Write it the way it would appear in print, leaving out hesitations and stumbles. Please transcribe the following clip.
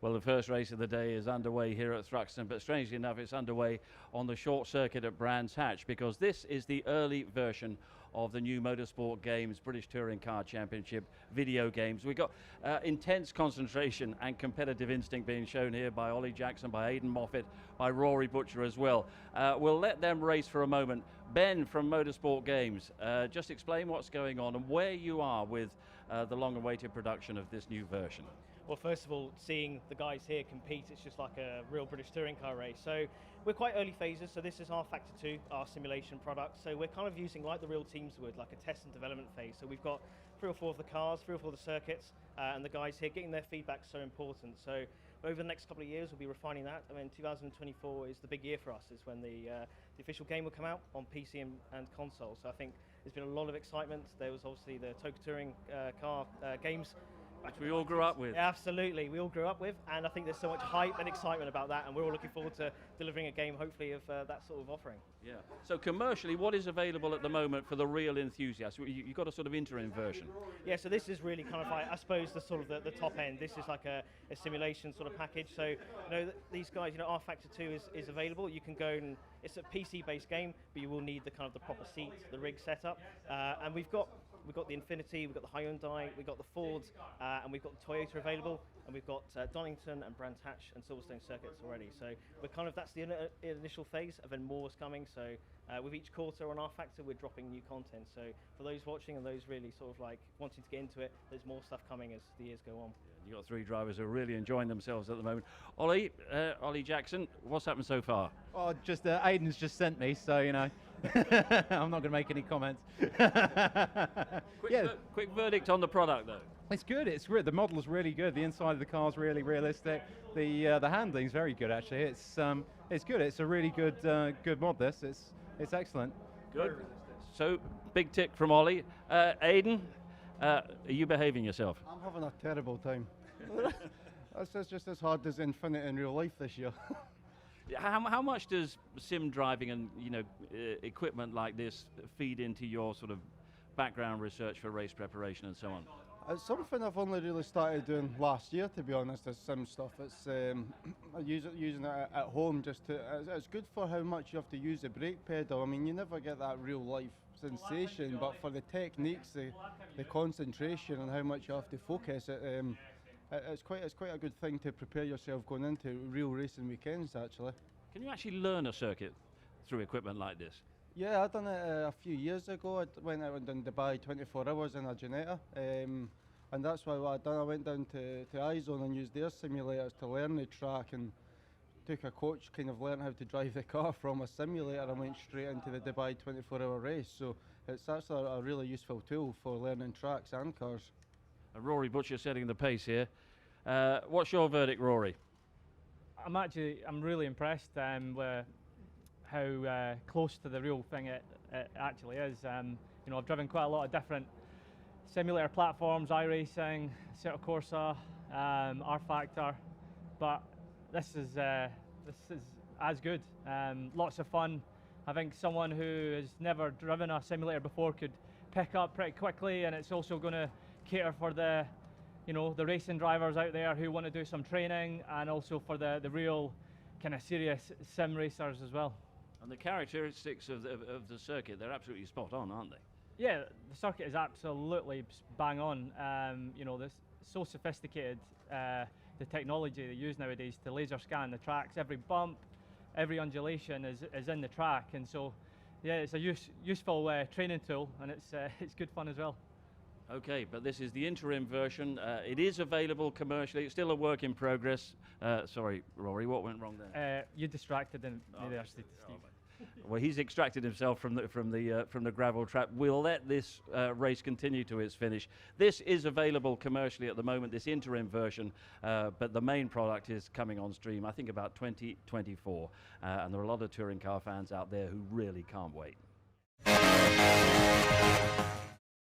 Well, the first race of the day is underway here at Thruxton, but strangely enough, it's underway on the short circuit at Brands Hatch, because this is the early version of the new Motorsport Games British Touring Car Championship video games. We've got intense concentration and competitive instinct being shown here by Ollie Jackson, by Aiden Moffat, by Rory Butcher as well. We'll let them race for a moment. Ben from Motorsport Games, just explain what's going on and where you are with the long-awaited production of this new version. Well, first of all, seeing the guys here compete, it's just like a real British touring car race. So we're quite early phases, so this is rFactor 2, our simulation product. So we're kind of using, like the real teams would, like a test and development phase. So we've got 3 or 4 of the cars, 3 or 4 of the circuits, and the guys here, getting their feedback is so important. So over the next couple of years, we'll be refining that. I mean, 2024 is the big year for us. It's when the official game will come out on PC and console. So I think there's been a lot of excitement. There was obviously the Toka Touring car games, which we all grew up with. Absolutely, we all grew up with, and I think there's so much hype and excitement about that, and we're all looking forward to delivering a game, hopefully, of that sort of offering. Yeah. So commercially, what is available at the moment for the real enthusiasts? You've got a sort of interim version. Yeah, so this is really kind of like, I suppose, the sort of the top end. This is like a simulation sort of package. So, you know, these guys, you know, rFactor 2 is available. You can go and, it's a PC-based game, but you will need the kind of the proper seat, the rig setup, and we've got the Infiniti, we've got the Hyundai, we've got the Fords, and we've got the Toyota available, and we've got Donington and Brands Hatch and Silverstone circuits already. So we're kind of, that's the initial phase, and then more is coming. So with each quarter on rFactor, we're dropping new content. So for those watching and those really sort of like wanting to get into it, there's more stuff coming as the years go on. Yeah, you've got 3 drivers who are really enjoying themselves at the moment. Ollie Jackson, what's happened so far? Oh, just Aiden's just sent me, so you know. I'm not going to make any comments. Quick verdict on the product, though. It's good. The model's really good. The inside of the car's really realistic. The handling's very good, actually. It's good. It's a really good mod. It's excellent. Good. So big tick from Ollie. Aiden, are you behaving yourself? I'm having a terrible time. That's just as hard as Infinity in real life this year. How much does sim driving and equipment like this feed into your sort of background research for race preparation and so on? It's something I've only really started doing last year, to be honest, is sim stuff. It's using it at home just to. It's good for how much you have to use the brake pedal. I mean, you never get that real life sensation, but for the techniques, the concentration, and how much you have to focus, it's quite a good thing to prepare yourself going into real racing weekends, actually. Can you actually learn a circuit through equipment like this? Yeah, I done it a few years ago. I went out and done Dubai 24 hours in a Genetta, and that's what I done. I went down to iZone and used their simulators to learn the track, and took a coach, kind of learned how to drive the car from a simulator, and went straight into the Dubai 24-hour race. So it's actually a really useful tool for learning tracks and cars. Rory Butcher setting the pace here. What's your verdict, Rory? I'm really impressed with how close to the real thing it actually is. You know, I've driven quite a lot of different simulator platforms, iRacing, Assetto Corsa, rFactor, but this is as good. Lots of fun. I think someone who has never driven a simulator before could pick up pretty quickly, and it's also going to cater for the racing drivers out there who want to do some training, and also for the real kind of serious sim racers as well. And the characteristics of the circuit, they're absolutely spot on, aren't they? Yeah, the circuit is absolutely bang on. You know, this so sophisticated, the technology they use nowadays to laser scan the tracks. Every bump, every undulation is in the track, and so yeah, it's a useful training tool, and it's good fun as well. Okay, but this is the interim version. It is available commercially. It's still a work in progress. Sorry, Rory, what went wrong there? You distracted him there, Steve. Well, he's extracted himself from the gravel trap. We'll let this race continue to its finish. This is available commercially at the moment, this interim version, but the main product is coming on stream, I think, about 2024. And there are a lot of touring car fans out there who really can't wait.